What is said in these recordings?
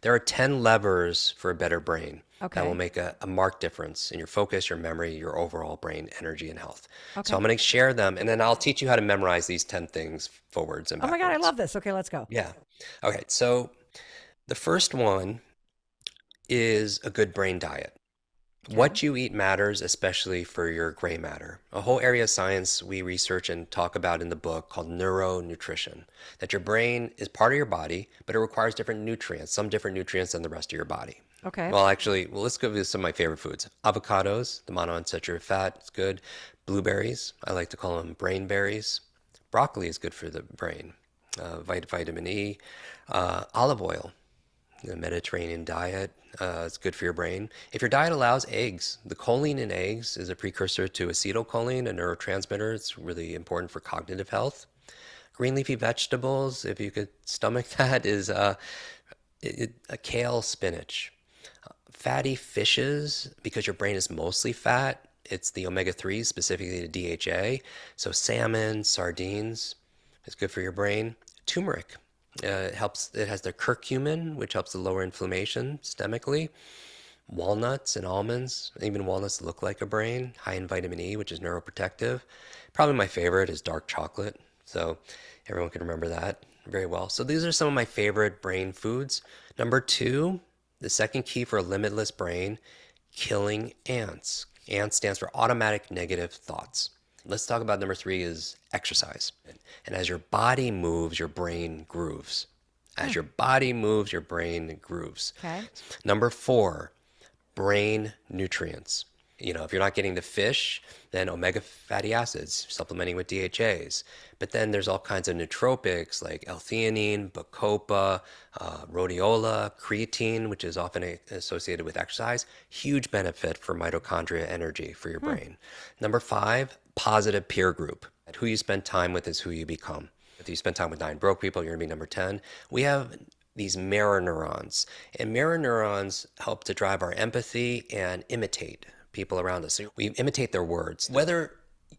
There are 10 levers for a better brain that will Okay. make a marked difference in your focus, your memory, your overall brain energy and health. So Okay. I'm going to share them and then I'll teach you how to memorize these 10 things forwards and Oh my God, I backwards. love this. Okay, let's go. Yeah. Okay. So the first one is a good brain diet. Okay. What you eat matters, especially for your gray matter. A whole area of science we research and talk about in the book called neuronutrition. That your brain is part of your body, but it requires different nutrients, some different nutrients than the rest of your body. Okay. Well, let's go with some of my favorite foods. Avocados, the monounsaturated fat, it's good. Blueberries, I like to call them brain berries. Broccoli is good for the brain. Vitamin E. Olive oil, the Mediterranean diet. It's good for your brain. If your diet allows eggs, the choline in eggs is a precursor to acetylcholine, a neurotransmitter. It's really important for cognitive health. Green leafy vegetables, if you could stomach that, is a kale, spinach. Fatty fishes, because your brain is mostly fat, it's the omega 3s, specifically the DHA. So salmon, sardines is good for your brain. Turmeric. It helps. It has the curcumin, which helps to lower inflammation systemically. Walnuts and almonds, even walnuts look like a brain. High in vitamin E, which is neuroprotective. Probably my favorite is dark chocolate. So everyone can remember that very well. So these are some of my favorite brain foods. Number two, the second key for a limitless brain, killing ants. ANT stands for automatic negative thoughts. Let's talk about number three is exercise. And as your body moves, your brain grooves. Hmm. As your body moves, your brain grooves. Okay. Number four, brain nutrients. If you're not getting the fish, then omega fatty acids, supplementing with DHAs. But then there's all kinds of nootropics like L-theanine, bacopa, rhodiola, creatine, which is often associated with exercise. Huge benefit for mitochondria energy for your Hmm. brain. Number five, positive peer group. Who you spend time with is who you become. If you spend time with nine broke people, you're going to be number 10. We have these mirror neurons, and mirror neurons help to drive our empathy and imitate people around us. So we imitate their words. Whether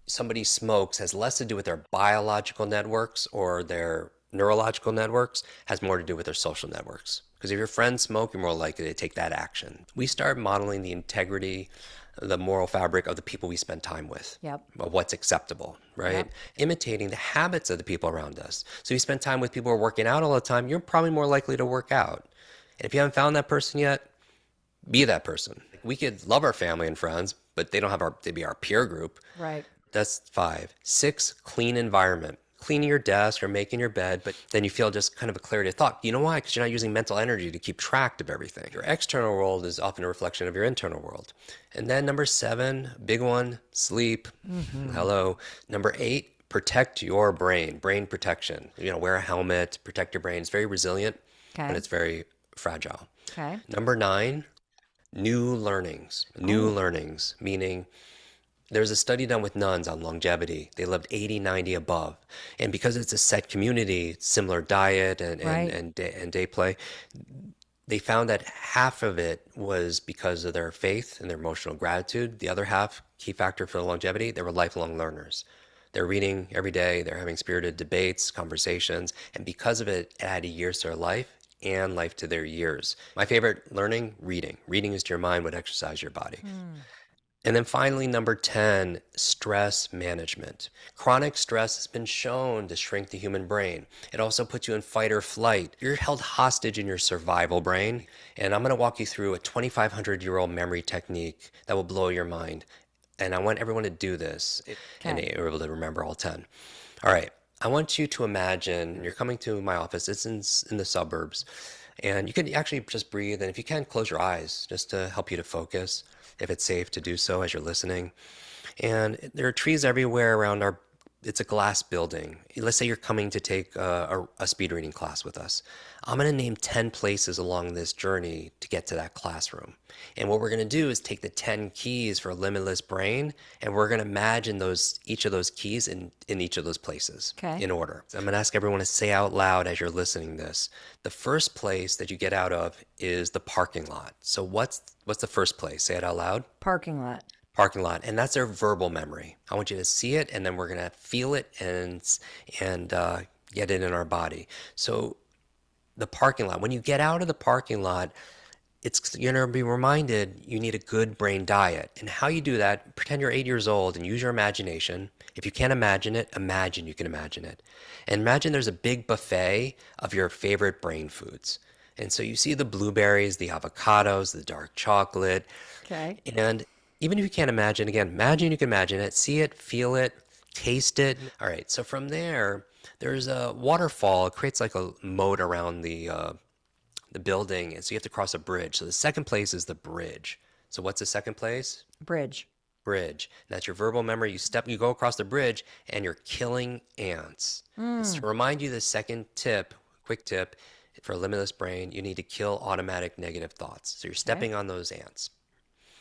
somebody smokes has less to do with their biological networks or their neurological networks, has more to do with their social networks. Because if your friends smoke, you're more likely to take that action. We start modeling the integrity, the moral fabric of the people we spend time with, Yep. of what's acceptable, right? Yep. Imitating the habits of the people around us. So you spend time with people who are working out all the time, you're probably more likely to work out. And if you haven't found that person yet, be that person. We could love our family and friends, but they'd be our peer group. Right. That's five. Six, clean environment. Cleaning your desk or making your bed, but then you feel just kind of a clarity of thought. You know why? Because you're not using mental energy to keep track of everything. Your external world is often a reflection of your internal world. And then number seven, big one, sleep. Mm-hmm. Hello. Number eight, protect your brain, brain protection. Wear a helmet, protect your brain. It's very resilient, but Okay. it's very fragile. Okay. Number nine, new learnings. New Oh, learnings, meaning there was a study done with nuns on longevity. They lived 80, 90 above. And because it's a set community, similar diet right. and day play, they found that half of it was because of their faith and their emotional gratitude. The other half, key factor for the longevity, they were lifelong learners. They're reading every day, they're having spirited debates, conversations, and because of it, it added years to their life and life to their years. My favorite learning, reading. Reading is to your mind what exercise your body. Hmm. And then finally, number 10, stress management. Chronic stress has been shown to shrink the human brain. It also puts you in fight or flight. You're held hostage in your survival brain. And I'm going to walk you through a 2,500-year-old memory technique that will blow your mind. And I want everyone to do this, and Okay. you're able to remember all 10. All right. I want you to imagine you're coming to my office. It's in the suburbs. And you can actually just breathe. And if you can, close your eyes just to help you to focus, if it's safe to do so as you're listening. And there are trees everywhere around it's a glass building. Let's say you're coming to take a speed reading class with us. I'm going to name 10 places along this journey to get to that classroom. And what we're going to do is take the 10 keys for a limitless brain, and we're going to imagine each of those keys in each of those places Okay. in order. So I'm going to ask everyone to say out loud as you're listening to this. The first place that you get out of is the parking lot. So what's the first place? Say it out loud. Parking lot. Parking lot, and that's their verbal memory. I want you to see it, and then we're gonna feel it and get it in our body. So the parking lot. When you get out of the parking lot, it's you're going to be reminded you need a good brain diet. And how you do that, pretend you're 8 years old and use your imagination. If you can't imagine it, imagine you can imagine it. And imagine there's a big buffet of your favorite brain foods. And so you see the blueberries, the avocados, the dark chocolate. Okay. And even if you can't imagine, again, imagine you can imagine it, see it, feel it, taste it. All right, so from there, there's a waterfall. It creates like a moat around the building, and so you have to cross a bridge. So the second place is the bridge. So what's the second place? Bridge. Bridge. And that's your verbal memory. You go across the bridge, and you're killing ants. It's to remind you the second tip, quick tip, for a limitless brain, you need to kill automatic negative thoughts. So you're Okay. stepping on those ants.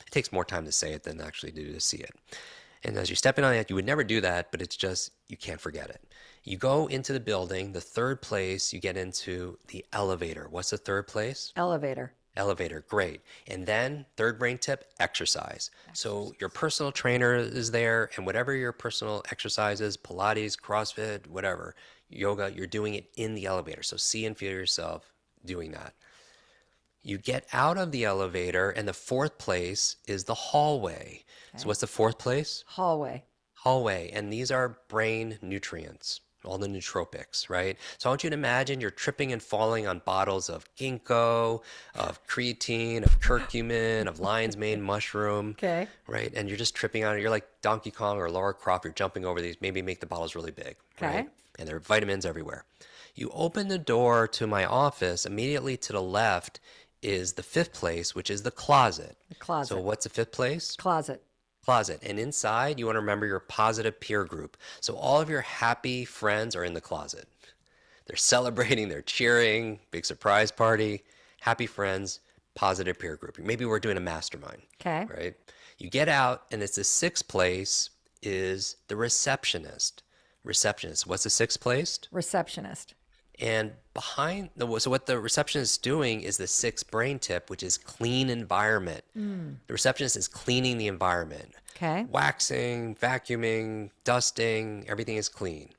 It takes more time to say it than actually to see it. And as you're stepping on it, you would never do that, but it's just, you can't forget it. You go into the building, the third place, you get into the elevator. What's the third place? Elevator. Elevator, great. And then, third brain tip, exercise. So your personal trainer is there, and whatever your personal exercise is, Pilates, CrossFit, whatever, yoga, you're doing it in the elevator. So see and feel yourself doing that. You get out of the elevator, and the fourth place is the hallway. So Okay. what's the fourth place? Hallway. Hallway. And these are brain nutrients, all the nootropics, right? So I want you to imagine you're tripping and falling on bottles of ginkgo, of creatine, of curcumin, of lion's mane mushroom, Okay. right? And you're just tripping on it. You're like Donkey Kong or Lara Croft. You're jumping over these, maybe make the bottles really big, right? Okay. And there are vitamins everywhere. You open the door to my office, immediately to the left is the fifth place, which is the closet. The So closet. what's the fifth place? Closet. Closet. And inside, you want to remember your positive peer group. So all of your happy friends are in the closet. They're celebrating, they're cheering, big surprise party, happy friends, positive peer group. Maybe we're doing a mastermind, Okay. right? You get out, and it's the sixth place is the receptionist. Receptionist. What's the sixth place? Receptionist. And so what the receptionist is doing is the sixth brain tip, which is clean environment. The receptionist is cleaning the environment, Okay. waxing, vacuuming, dusting, everything is clean.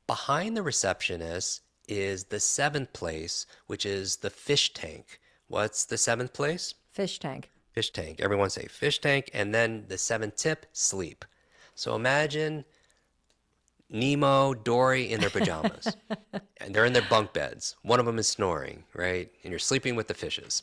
Behind the receptionist is the seventh place, which is the fish tank. What's the seventh place? Fish tank. Fish tank. Everyone say fish tank. And then the seventh tip, sleep. So imagine Nemo, Dory in their pajamas, and they're in their bunk beds. One of them is snoring, right? And you're sleeping with the fishes.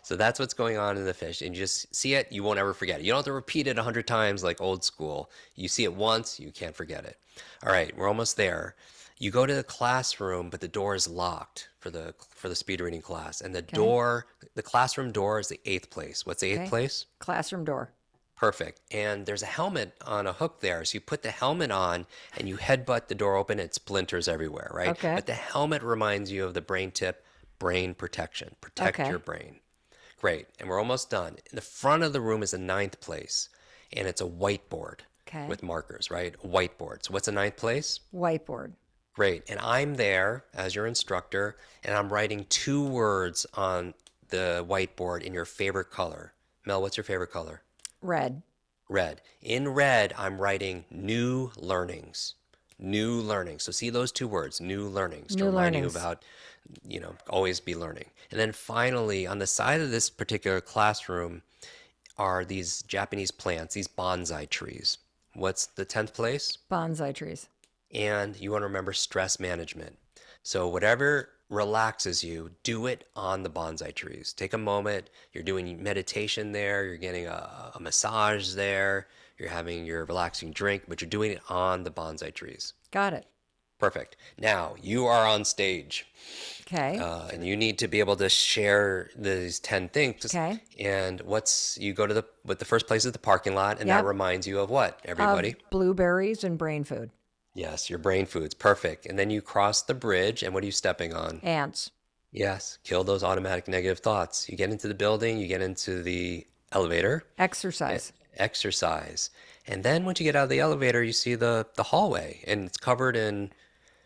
So that's what's going on in the fish. And you just see it, you won't ever forget it. You don't have to repeat it 100 times like old school. You see it once, you can't forget it. All right, we're almost there. You go to the classroom, but the door is locked for the speed reading class. And Okay. the classroom door is the eighth place. What's the eighth Okay. place? Classroom door. Perfect. And there's a helmet on a hook there. So you put the helmet on and you headbutt the door open, it splinters everywhere, right? Okay. But the helmet reminds you of the brain tip, brain protection. Protect Okay. your brain. Great. And we're almost done. In the front of the room is the ninth place, and it's a whiteboard Okay. with markers, right? A whiteboard. So what's the ninth place? Whiteboard. Great. And I'm there as your instructor, and I'm writing two words on the whiteboard in your favorite color. Mel, what's your favorite color? Red. Red. In red, I'm writing new learnings. New learnings. So see those two words, new learnings, to New remind you learnings. about, always be learning. And then finally, on the side of this particular classroom are these Japanese plants, these bonsai trees. What's the 10th place? Bonsai trees. And you want to remember stress management. So whatever relaxes you, do it on the bonsai trees. Take a moment. You're doing meditation there. You're getting a massage there. You're having your relaxing drink, but you're doing it on the bonsai trees. Got it. Perfect. Now you are on stage, Okay. and you need to be able to share these 10 things. Okay. And you go to the first place is the parking lot, and that Yep. reminds you of what, Of everybody? blueberries and brain food. Yes, your brain foods. Perfect. And then you cross the bridge, and what are you stepping on? Ants. Yes, kill those automatic negative thoughts. You get into the building, you get into the elevator, Exercise. exercise. And then once you get out of the elevator, you see the hallway, and it's covered in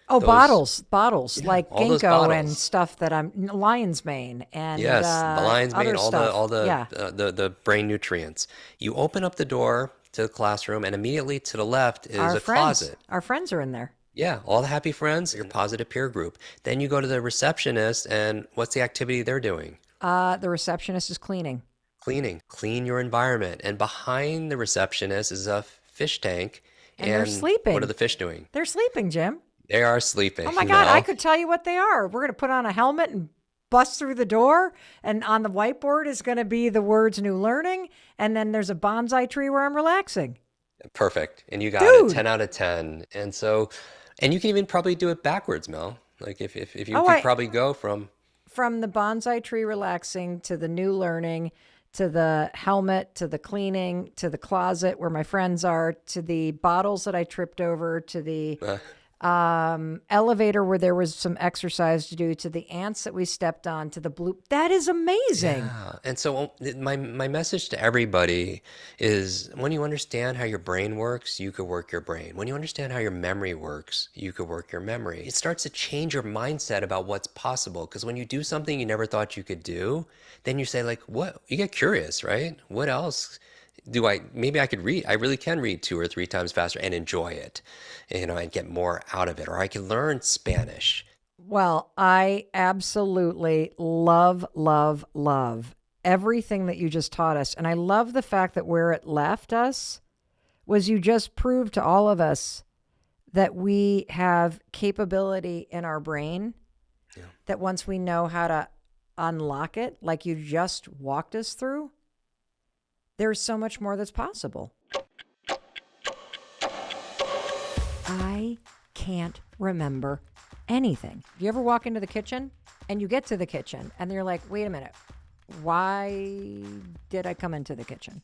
Oh, those, bottles yeah, like all those ginkgo and bottles. stuff that I'm lion's mane and Yes, the lion's mane, other stuff. all Yeah. the brain nutrients. You open up the door to the classroom, and immediately to the left is Our a friends. closet. Our friends are in there. Yeah, all the happy friends, your positive peer group. Then you go to the receptionist, and what's the activity they're doing? The receptionist is cleaning, Cleaning. Clean your environment. And behind the receptionist is a fish tank. and they're And what are sleeping. the fish doing? They're sleeping, Jim. They are Oh sleeping, my God, I Mel. could tell you what they are. We're going to put on a helmet and bust through the door. And on the whiteboard is going to be the words new learning. And then there's a bonsai tree where I'm relaxing. Perfect. And you got it. Dude. 10 out of 10. And so, and you can even probably do it backwards, Mel. Like if you Oh, could probably go from the bonsai tree relaxing to the new learning to the helmet to the cleaning to the closet where my friends are to the bottles that I tripped over to the uh, elevator where there was some exercise to do to the ants that we stepped on to the blue. That is amazing. and so my message to everybody is when you understand how your brain works, you could work your brain. When you understand how your memory works, you could work your memory. It starts to change your mindset about what's possible. Because when you do something you never thought you could do, then you say like, what? You get curious, right? What else? Maybe I could read, I really can read 2 or 3 times faster and enjoy it, and get more out of it, or I can learn Spanish. Well, I absolutely love, love, love everything that you just taught us. And I love the fact that where it left us was you just proved to all of us that we have capability in our brain, that once we know how to unlock it, like you just walked us through, there's so much more that's possible. I can't remember anything. You ever walk into the kitchen and you get to the kitchen and you're like, wait a minute, why did I come into the kitchen?